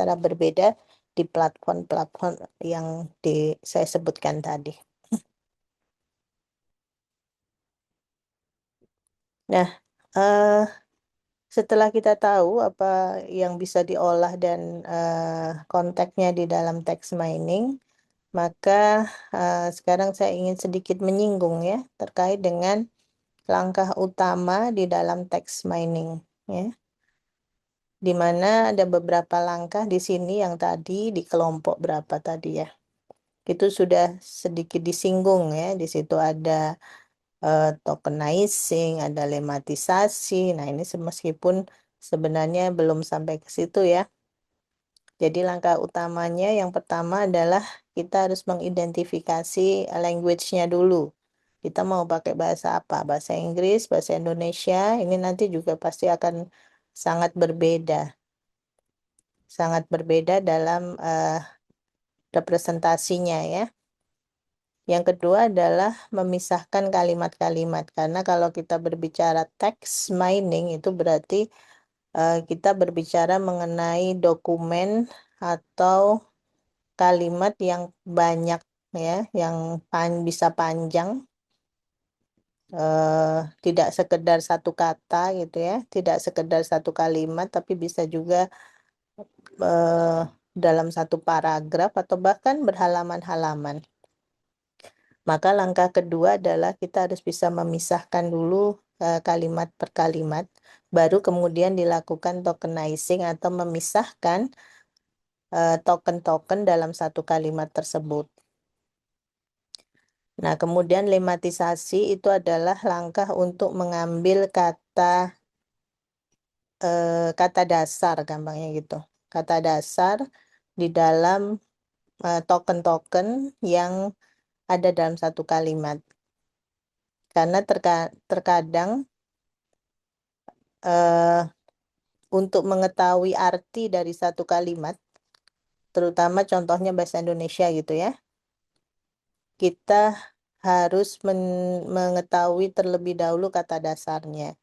secara berbeda di platform-platform yang saya sebutkan tadi. Nah, eh, setelah kita tahu apa yang bisa diolah dan konteksnya di dalam text mining, maka sekarang saya ingin sedikit menyinggung ya terkait dengan langkah utama di dalam text mining, ya, di mana ada beberapa langkah di sini yang tadi di kelompok berapa tadi ya, itu sudah sedikit disinggung ya. Di situ ada tokenizing, ada lematisasi. Nah, ini meskipun sebenarnya belum sampai ke situ ya. Jadi langkah utamanya yang pertama adalah kita harus mengidentifikasi language-nya dulu. Kita mau pakai bahasa apa? Bahasa Inggris, bahasa Indonesia, ini nanti juga pasti akan sangat berbeda. Sangat berbeda dalam representasinya ya. Yang kedua adalah memisahkan kalimat-kalimat. Karena kalau kita berbicara text mining itu berarti kita berbicara mengenai dokumen atau kalimat yang banyak ya, yang bisa panjang, tidak sekedar satu kata gitu ya, tidak sekedar satu kalimat, tapi bisa juga dalam satu paragraf atau bahkan berhalaman-halaman. Maka langkah kedua adalah kita harus bisa memisahkan dulu kalimat per kalimat, baru kemudian dilakukan tokenizing atau memisahkan token-token dalam satu kalimat tersebut. Nah, kemudian lematisasi itu adalah langkah untuk mengambil kata dasar, gampangnya gitu. Kata dasar di dalam token-token yang ada dalam satu kalimat. Karena terkadang untuk mengetahui arti dari satu kalimat, terutama contohnya bahasa Indonesia gitu ya, kita harus mengetahui terlebih dahulu kata dasarnya.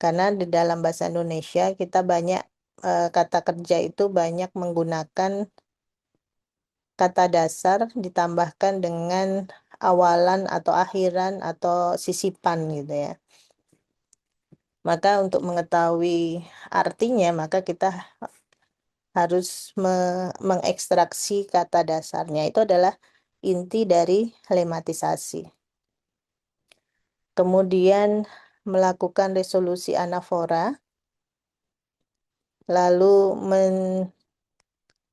Karena di dalam bahasa Indonesia kita banyak kata kerja itu banyak menggunakan kata dasar ditambahkan dengan awalan atau akhiran atau sisipan gitu ya. Maka untuk mengetahui artinya, maka kita harus mengekstraksi kata dasarnya. Itu adalah inti dari lematisasi. Kemudian melakukan resolusi anafora, lalu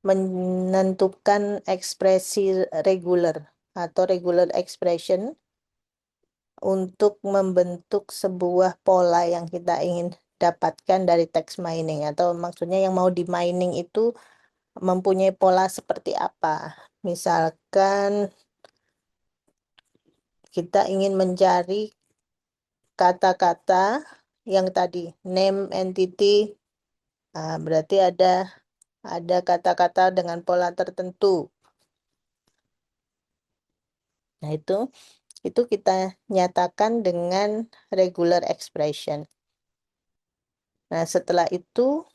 menentukan ekspresi reguler atau regular expression untuk membentuk sebuah pola yang kita ingin dapatkan dari text mining, atau maksudnya yang mau di mining itu mempunyai pola seperti apa. Misalkan kita ingin mencari kata-kata yang tadi name entity, berarti ada kata-kata dengan pola tertentu. Nah, itu kita nyatakan dengan regular expression. Nah, setelah itu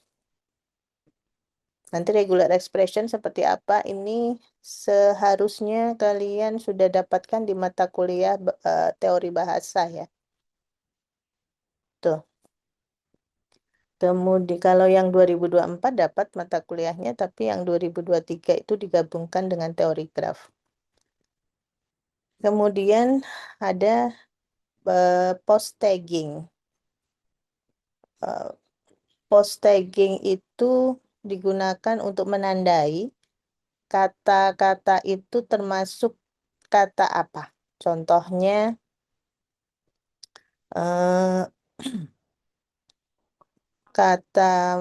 nanti regular expression seperti apa ini seharusnya kalian sudah dapatkan di mata kuliah teori bahasa ya. Tuh. Kemudian kalau yang 2024 dapat mata kuliahnya, tapi yang 2023 itu digabungkan dengan teori graf. Kemudian ada post tagging. Post tagging itu digunakan untuk menandai kata-kata itu termasuk kata apa. Contohnya kata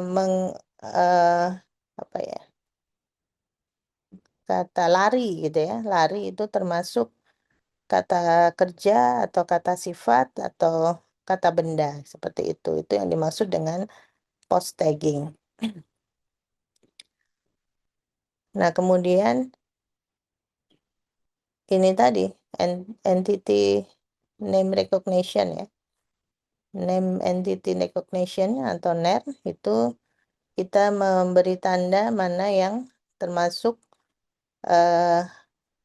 apa ya? Kata lari gitu ya. Lari itu termasuk kata kerja atau kata sifat atau kata benda seperti itu. Itu yang dimaksud dengan post tagging. Nah, kemudian ini tadi entity name recognition ya. Name entity recognition atau NER itu kita memberi tanda mana yang termasuk eh,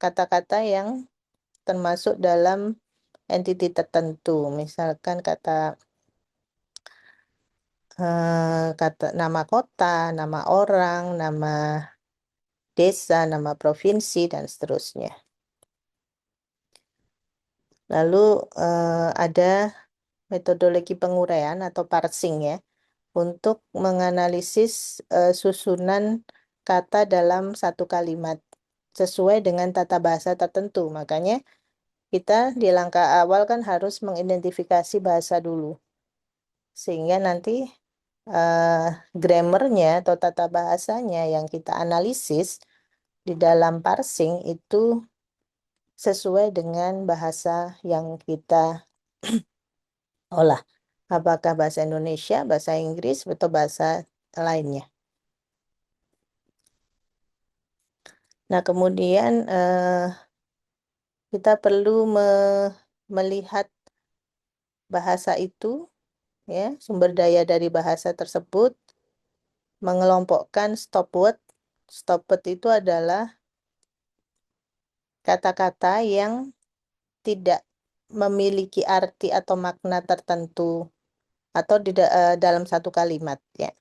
kata-kata yang termasuk dalam entiti tertentu. Misalkan kata nama kota, nama orang, nama desa, nama provinsi, dan seterusnya. Lalu ada metodologi penguraian atau parsing ya, untuk menganalisis susunan kata dalam satu kalimat sesuai dengan tata bahasa tertentu. Makanya kita di langkah awal kan harus mengidentifikasi bahasa dulu, sehingga nanti eh, grammarnya atau tata bahasanya yang kita analisis di dalam parsing itu sesuai dengan bahasa yang kita olah. Apakah bahasa Indonesia, bahasa Inggris, atau bahasa lainnya. Nah, kemudian kita perlu melihat bahasa itu, ya, sumber daya dari bahasa tersebut, mengelompokkan stop word. Stop word itu adalah kata-kata yang tidak memiliki arti atau makna tertentu atau dalam satu kalimat, ya.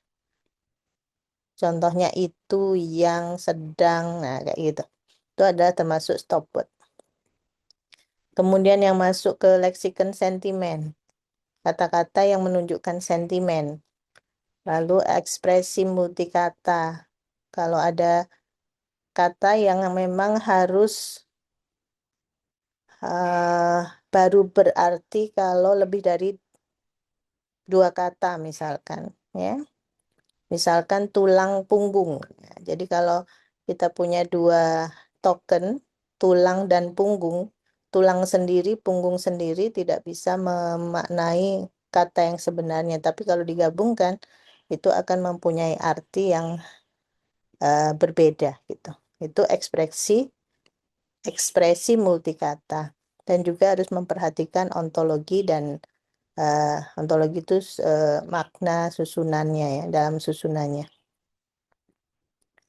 Contohnya itu, yang, sedang, nah kayak gitu. Itu adalah termasuk stop word. Kemudian yang masuk ke leksikon sentimen, kata-kata yang menunjukkan sentimen. Lalu ekspresi multikata. Kalau ada kata yang memang harus eh, baru berarti kalau lebih dari dua kata misalkan, ya. Misalkan tulang punggung. Nah, jadi kalau kita punya dua token, tulang dan punggung, tulang sendiri, punggung sendiri tidak bisa memaknai kata yang sebenarnya. Tapi kalau digabungkan, itu akan mempunyai arti yang berbeda gitu. Itu ekspresi multikata. Dan juga harus memperhatikan ontologi dan ontologi itu makna susunannya ya, dalam susunannya.